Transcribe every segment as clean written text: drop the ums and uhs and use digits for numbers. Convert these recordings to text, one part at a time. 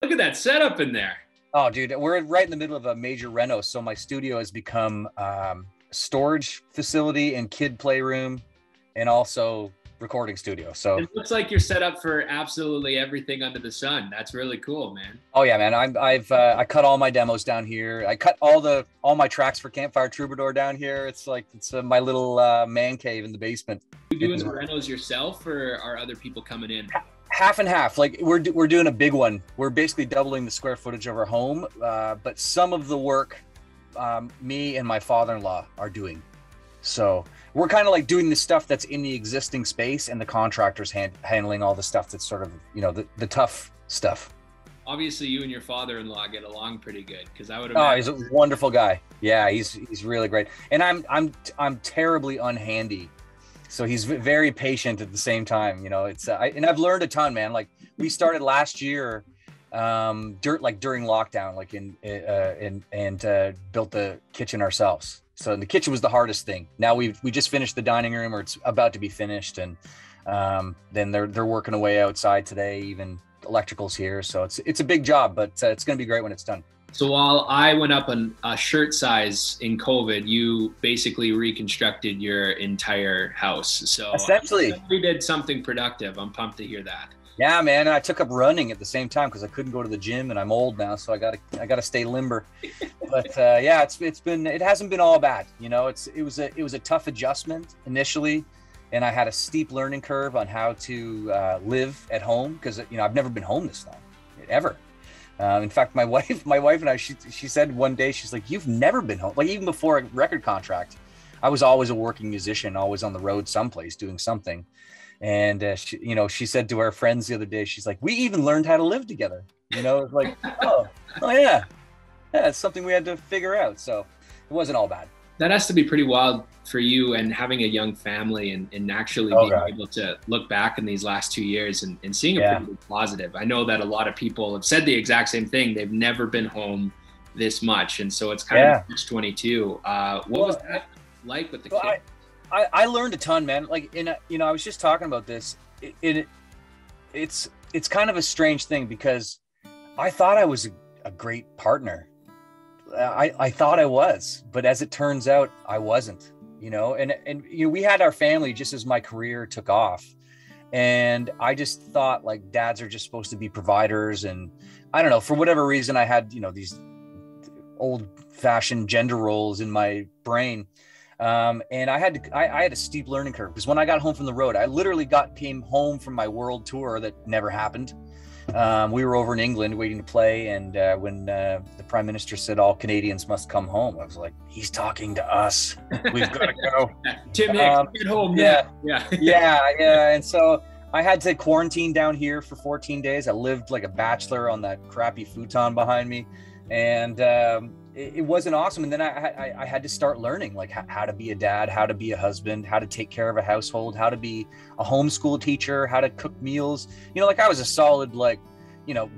Look at that setup in there. Oh, dude, we're right in the middle of a major reno. So my studio has become storage facility and kid playroom and also recording studio. So It looks like you're set up for absolutely everything under the sun. That's really cool, man. oh yeah, man. I cut all my demos down here. I cut all my tracks for Campfire Troubadour down here. It's like my little man cave in the basement. You doing the rentals yourself, or are other people coming in? Half and half. Like we're doing a big one. We're basically doubling the square footage of our home, but some of the work me and my father-in-law are doing. So we're kind of like doing the stuff that's in the existing space, and the contractors handling all the stuff that's sort of, you know, the tough stuff. Obviously, you and your father-in-law get along pretty good, because I would Oh, imagine. he's a wonderful guy. Yeah, he's really great, and I'm terribly unhandy. So he's very patient at the same time, you know. It's and I've learned a ton, man. Like we started last year, during lockdown, like and built the kitchen ourselves. So the kitchen was the hardest thing. Now we just finished the dining room, or it's about to be finished, and then they're working away outside today. Even electrical's here, so it's a big job, but it's going to be great when it's done. So while I went up a shirt size in COVID, you basically reconstructed your entire house. So essentially, we did something productive. I'm pumped to hear that. Yeah, man. I took up running at the same time because I couldn't go to the gym, and I'm old now, so I gotta stay limber. But yeah, it hasn't been all bad. You know, it was a tough adjustment initially, and I had a steep learning curve on how to live at home, because you know I've never been home this long, ever. In fact, my wife and I, she said one day, she's like, "You've never been home." Like even before a record contract, I was always a working musician, always on the road someplace doing something. And she said to our friends the other day, she's like, "We even learned how to live together." You know, it's like, oh yeah, it's something we had to figure out. So it wasn't all bad. That has to be pretty wild for you, and having a young family, and actually being able to look back in these last 2 years and seeing it pretty positive. I know that a lot of people have said the exact same thing. They've never been home this much. And so it's kind of 22. What was that like with the kids? I learned a ton, man. Like, I was just talking about this. It's kind of a strange thing, because I thought I was a great partner. I thought I was, but as it turns out, I wasn't. You know, and we had our family just as my career took off, and I just thought like dads are just supposed to be providers, and I don't know, for whatever reason, I had these old-fashioned gender roles in my brain. And I had a steep learning curve, because when I got home from the road, I literally came home from my world tour that never happened. We were over in England waiting to play, and when the Prime Minister said all Canadians must come home, I was like, he's talking to us. We've got to go. Tim Hicks, get home. Yeah. And so I had to quarantine down here for 14 days. I lived like a bachelor on that crappy futon behind me, and it wasn't awesome. And then I had to start learning like how to be a dad, how to be a husband, how to take care of a household, how to be a homeschool teacher, how to cook meals. Like I was a solid,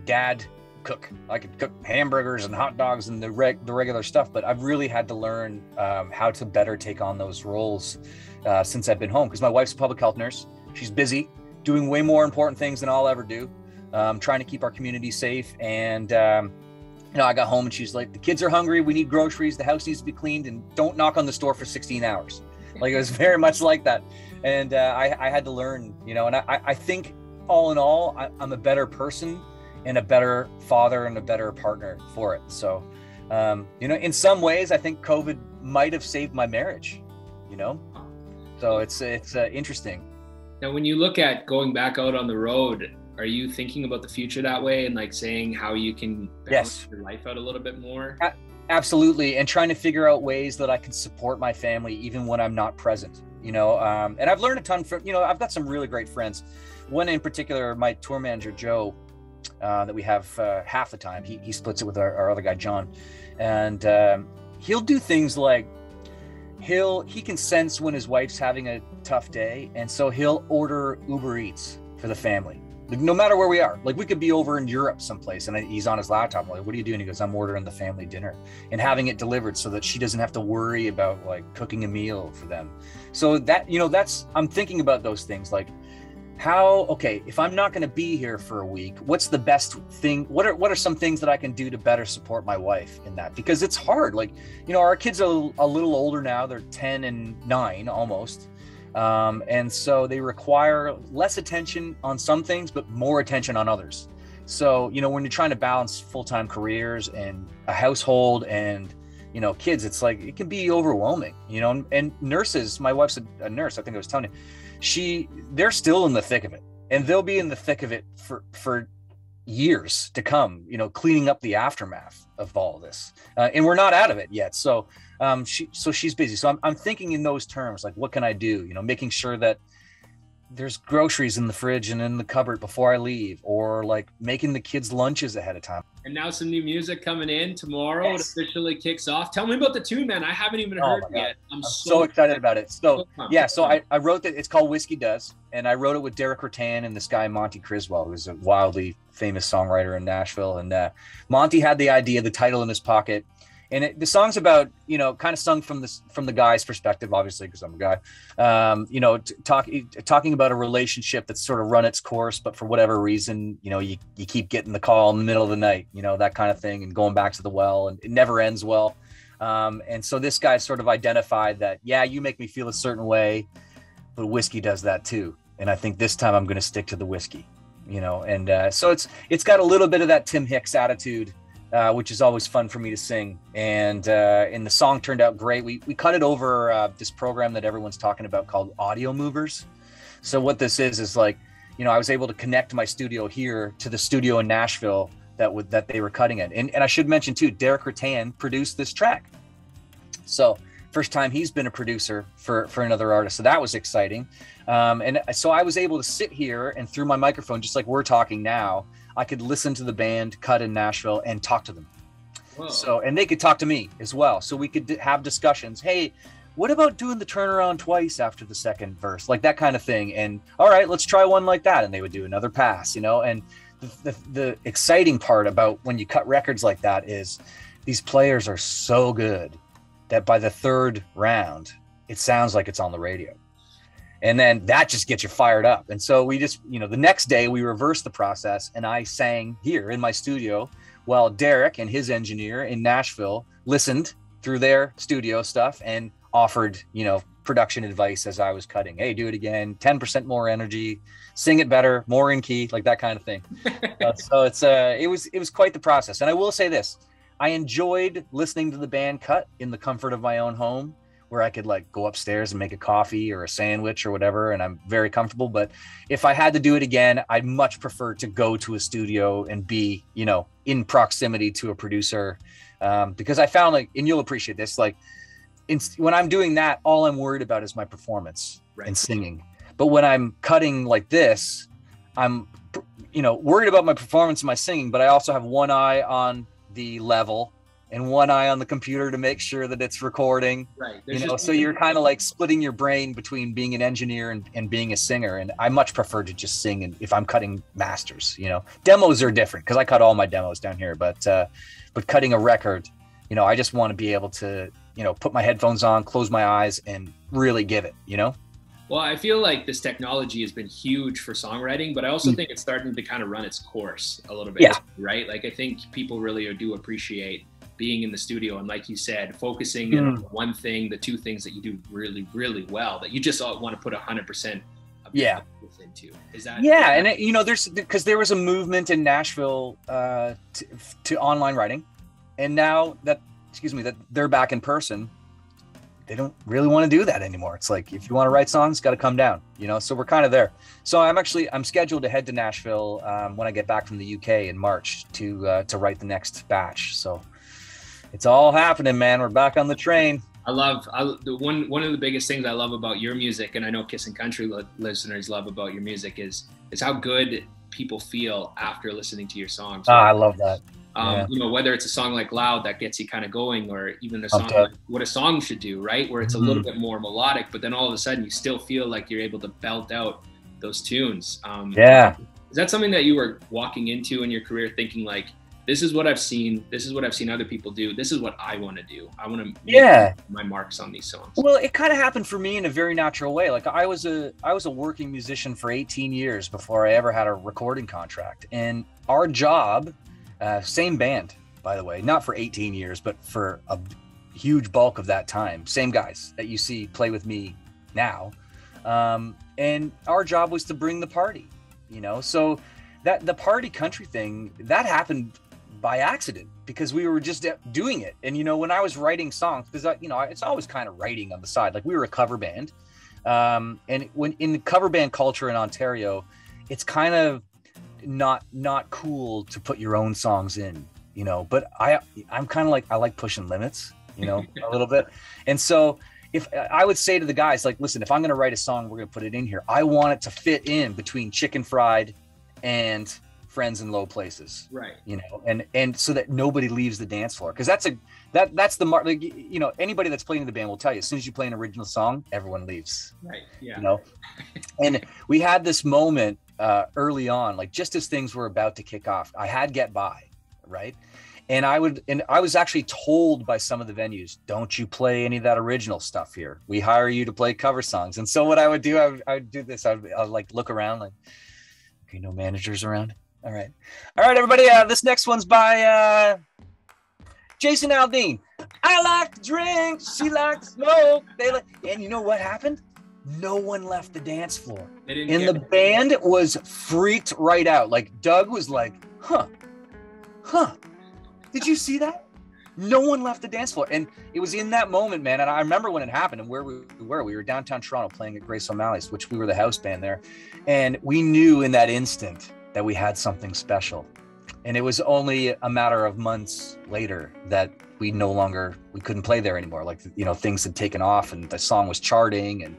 dad cook. I could cook hamburgers and hot dogs and the regular stuff, but I've really had to learn how to better take on those roles since I've been home. Because my wife's a public health nurse. She's busy doing way more important things than I'll ever do, trying to keep our community safe. And I got home and she's like, the kids are hungry. We need groceries. The house needs to be cleaned, and don't knock on the store for 16 hours. Like, it was very much like that. And I had to learn, and I think all in all, I'm a better person and a better father and a better partner for it. So, in some ways, I think COVID might have saved my marriage, so it's interesting. Now, when you look at going back out on the road, are you thinking about the future that way, and like saying how you can balance your life out a little bit more? Absolutely. And trying to figure out ways that I can support my family even when I'm not present, and I've learned a ton from, I've got some really great friends. One in particular, my tour manager, Joe, that we have half the time. He splits it with our other guy, John. And he'll do things like he can sense when his wife's having a tough day. And so he'll order Uber Eats for the family. No matter where we are, like we could be over in Europe someplace, and he's on his laptop. I'm like, what are you doing? He goes, I'm ordering the family dinner and having it delivered so that she doesn't have to worry about like cooking a meal for them. So that, I'm thinking about those things. Like, okay, if I'm not going to be here for a week, what's the best thing? What are some things that I can do to better support my wife in that? Because it's hard. Like, you know, our kids are a little older now. They're 10 and 9 almost. And so they require less attention on some things, but more attention on others. So, you know, when you're trying to balance full-time careers and a household and, you know, kids, it's like, it can be overwhelming, you know, and nurses, my wife's a nurse, I think I was telling you, they're still in the thick of it, and they'll be in the thick of it for years to come, you know, cleaning up the aftermath of all of this. And we're not out of it yet. So, she's busy. So I'm thinking in those terms, like, what can I do? You know, making sure that there's groceries in the fridge and in the cupboard before I leave, or like making the kids lunches ahead of time. And now some new music coming in tomorrow. Yes. It officially kicks off. Tell me about the tune, man. I haven't even heard it yet. I'm so excited about it. So yeah, so I wrote that. It's called Whiskey Does, and I wrote it with Derek Rattan and this guy Monty Criswell, who's a wildly famous songwriter in Nashville. And Monty had the idea, the title in his pocket. And the song's about, you know, kind of sung from the guy's perspective, obviously, because I'm a guy, you know, talking about a relationship that's sort of run its course, but for whatever reason, you know, you keep getting the call in the middle of the night, you know, that kind of thing, and going back to the well, and it never ends well. And so this guy sort of identified that, yeah, you make me feel a certain way, but whiskey does that too. And I think this time I'm going to stick to the whiskey, you know, and so it's got a little bit of that Tim Hicks attitude, which is always fun for me to sing. And the song turned out great. We cut it over this program that everyone's talking about called Audio Movers. So what this is like, you know, I was able to connect my studio here to the studio in Nashville that they were cutting it. And I should mention too, Derek Rattan produced this track. So first time he's been a producer for another artist. So that was exciting. And so I was able to sit here, and through my microphone, just like we're talking now, I could listen to the band cut in Nashville and talk to them. Whoa. So, and they could talk to me as well. So we could have discussions. Hey, what about doing the turnaround twice after the second verse? Like that kind of thing. And all right, let's try one like that. And they would do another pass, you know. And the exciting part about when you cut records like that is these players are so good that by the third round, it sounds like it's on the radio. And then that just gets you fired up. And so we just, you know, the next day we reversed the process, and I sang here in my studio while Derek and his engineer in Nashville listened through their studio stuff and offered, you know, production advice as I was cutting. Hey, do it again, 10% more energy, sing it better, more in key, like that kind of thing. So it was quite the process. And I will say this, I enjoyed listening to the band cut in the comfort of my own home, where I could like go upstairs and make a coffee or a sandwich or whatever, and I'm very comfortable. But if I had to do it again, I'd much prefer to go to a studio and be, you know, in proximity to a producer, because I found, like, and you'll appreciate this, like when I'm doing that, all I'm worried about is my performance and singing. But when I'm cutting like this, I'm, you know, worried about my performance and my singing, but I also have one eye on the level and one eye on the computer to make sure that it's recording. Right. You know, so you're kind of like splitting your brain between being an engineer and being a singer. And I much prefer to just sing. And if I'm cutting masters, you know, demos are different because I cut all my demos down here, but cutting a record, you know, I just want to be able to, you know, put my headphones on, close my eyes, and really give it, you know? Well, I feel like this technology has been huge for songwriting, but I also think it's starting to kind of run its course a little bit, right? Like, I think people really do appreciate being in the studio and, like you said, focusing on one thing, the two things that you do really, really well, that you just want to put 100% of into. Is that? Yeah, and you know, because there was a movement in Nashville to online writing, and now that they're back in person, they don't really want to do that anymore. It's like, if you want to write songs, got to come down, you know? So we're kind of there. So I'm scheduled to head to Nashville when I get back from the UK in March to write the next batch. So it's all happening, man. We're back on the train. One of the biggest things I love about your music, and I know Kiss and Country listeners love about your music, is how good people feel after listening to your songs. I love that. You know, whether it's a song like Loud that gets you kind of going, or even a song like What a Song Should Do, right? Where it's a little bit more melodic, but then all of a sudden you still feel like you're able to belt out those tunes. Is that something that you were walking into in your career thinking like, this is what I've seen. This is what I've seen other people do. This is what I want to do. I want to make my marks on these songs. Well, it kind of happened for me in a very natural way. Like I was a working musician for 18 years before I ever had a recording contract. And our job, same band, by the way, not for 18 years, but for a huge bulk of that time. Same guys that you see play with me now. And our job was to bring the party, you know? So that the party country thing, that happened by accident because we were just doing it. And, you know, when I was writing songs, because, you know, it's always kind of writing on the side, like we were a cover band. And when in the cover band culture in Ontario, it's kind of not cool to put your own songs in, you know, but I'm kind of like, I like pushing limits, you know, a little bit. And so if I would say to the guys, like, listen, if I'm going to write a song, we're going to put it in here. I want it to fit in between Chicken Fried and Friends in Low Places, right? You know, and so that nobody leaves the dance floor, because that's the mark. Like, you know, anybody that's playing in the band will tell you, as soon as you play an original song, everyone leaves, right? Yeah, you know. And we had this moment early on, like just as things were about to kick off. I had Get By, right? And I was actually told by some of the venues, don't you play any of that original stuff here. We hire you to play cover songs. And so what I would do, I would do this. I'd like look around, like, okay, no managers around. All right, everybody. This next one's by Jason Aldean. I like to drink, she likes to smoke. And you know what happened? No one left the dance floor, and the band was freaked right out. Like Doug was like, huh. Did you see that? No one left the dance floor. And it was in that moment, man. And I remember when it happened and where we were downtown Toronto playing at Grace O'Malley's, which we were the house band there. And we knew in that instant that we had something special. And it was only a matter of months later that we couldn't play there anymore. Like, you know, things had taken off and the song was charting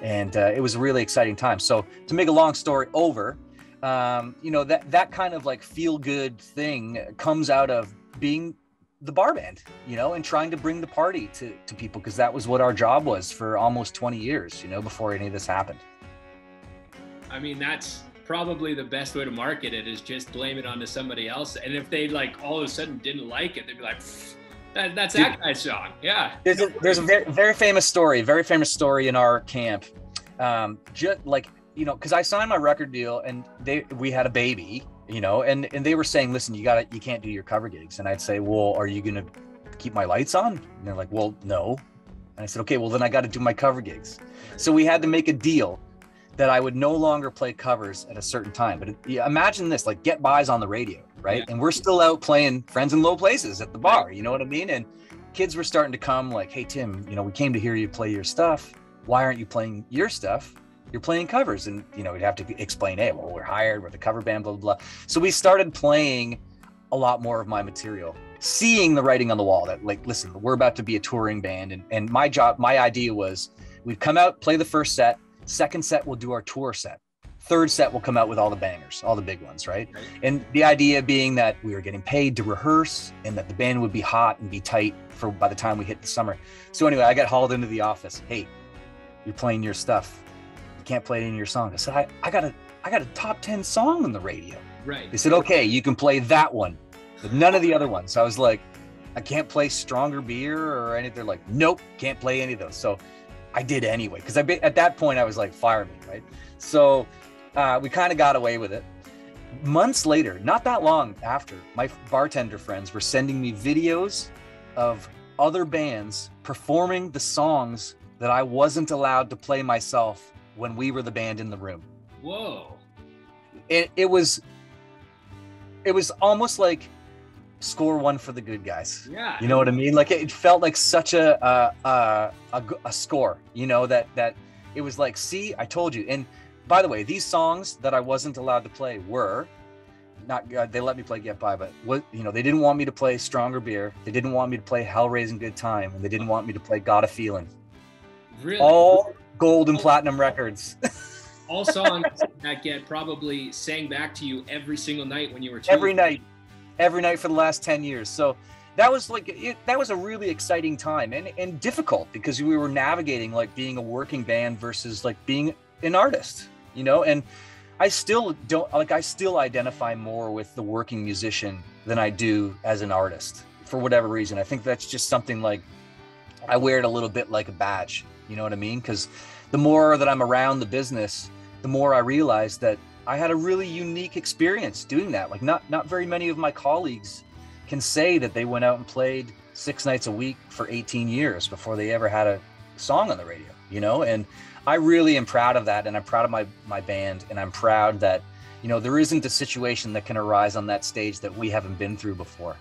and it was a really exciting time. So to make a long story over, you know, that kind of like feel good thing comes out of being the bar band, you know, and trying to bring the party to people, because that was what our job was for almost 20 years, you know, before any of this happened. I mean, that's probably the best way to market it, is just blame it onto somebody else. And if they like all of a sudden didn't like it, they'd be like, that's that guy's song. Yeah. There's a very famous story in our camp. Just like, you know, because I signed my record deal and we had a baby, you know, and they were saying, listen, you can't do your cover gigs. And I'd say, well, are you going to keep my lights on? And they're like, well, no. And I said, okay, well then I got to do my cover gigs. So we had to make a deal that I would no longer play covers at a certain time. But imagine this, like Get By's on the radio, right? Yeah. And we're still out playing Friends in Low Places at the bar, you know what I mean? And kids were starting to come like, hey, Tim, you know, we came to hear you play your stuff. Why aren't you playing your stuff? You're playing covers. And, you know, we'd have to explain, hey, well, we're hired, we're the cover band, blah, blah, blah. So we started playing a lot more of my material, seeing the writing on the wall that, like, listen, we're about to be a touring band. And my idea was we'd come out, play the first set. Second set, we'll do our tour set. Third set, we'll come out with all the bangers, all the big ones, right? And the idea being that we were getting paid to rehearse and that the band would be hot and be tight for by the time we hit the summer. So anyway, I got hauled into the office. Hey, you're playing your stuff. You can't play any of your songs. I said, I got a top 10 song on the radio. Right. They said, okay, you can play that one, but none of the other ones. So I was like, I can't play Stronger Beer or anything. They're like, nope, can't play any of those. So I did anyway, because at that point I was like, fire me, right? So we kind of got away with it. Months later, not that long after, my bartender friends were sending me videos of other bands performing the songs that I wasn't allowed to play myself when we were the band in the room. Whoa. It was almost like score one for the good guys. Yeah. You know what I mean? Like it felt like such a score, you know, that it was like, see, I told you. And by the way, these songs that I wasn't allowed to play were not, they let me play Get By, but what, you know, they didn't want me to play Stronger Beer. They didn't want me to play Hell Raising Good Time. And they didn't want me to play Got a Feeling. Really? All gold and platinum records. All songs that get probably sang back to you every single night when you were every night for the last 10 years. So that was like, that was a really exciting time and difficult, because we were navigating like being a working band versus like being an artist, you know? And I still don't like, I still identify more with the working musician than I do as an artist for whatever reason. I think that's just something like, I wear it a little bit like a badge, you know what I mean? Because the more that I'm around the business, the more I realize that I had a really unique experience doing that. Like not very many of my colleagues can say that they went out and played 6 nights a week for 18 years before they ever had a song on the radio, you know? And I really am proud of that. And I'm proud of my band. And I'm proud that, you know, there isn't a situation that can arise on that stage that we haven't been through before.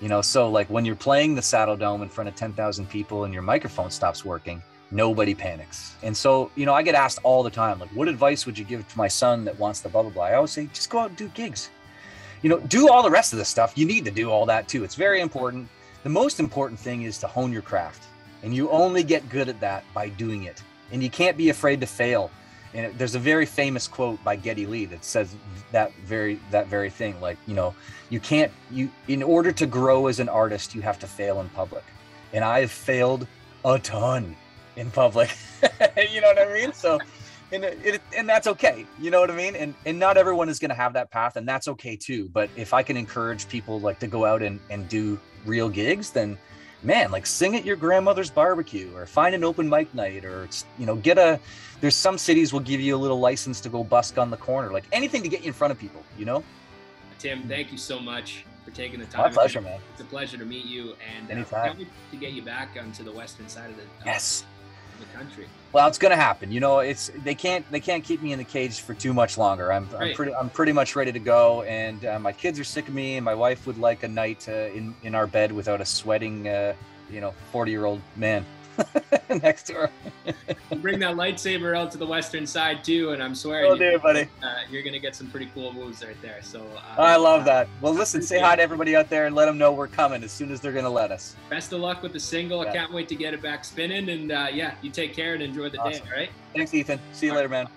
You know, so like when you're playing the Saddle Dome in front of 10,000 people and your microphone stops working, nobody panics. And so, you know, I get asked all the time, like, what advice would you give to my son that wants to blah, blah, blah? I always say, just go out and do gigs. You know, do all the rest of the stuff. You need to do all that too. It's very important. The most important thing is to hone your craft. And you only get good at that by doing it. And you can't be afraid to fail. And there's a very famous quote by Geddy Lee that says that very thing. Like, you know, in order to grow as an artist, you have to fail in public. And I've failed a ton in public. You know what I mean? So, and that's okay. You know what I mean? And not everyone is going to have that path, and that's okay too. But if I can encourage people like to go out and do real gigs, then man, like sing at your grandmother's barbecue or find an open mic night, or, you know, there's some cities will give you a little license to go busk on the corner, like anything to get you in front of people, you know? Tim, thank you so much for taking the time. My pleasure, man. It's a pleasure to meet you, and anytime. To get you back onto the western side of the country. Well, it's gonna happen. You know, they can't keep me in the cage for too much longer. I'm pretty much ready to go, and my kids are sick of me, and my wife would like a night in our bed without a sweating 40-year-old man next to her. Bring that lightsaber out to the western side too, and I'm swearing you're gonna get some pretty cool moves right there. So I love that. Well, listen, say hi to everybody out there and let them know we're coming as soon as they're gonna let us. Best of luck with the single. I can't wait to get it back spinning, and you take care and enjoy the day. All right. Thanks, Ethan. See you later, man.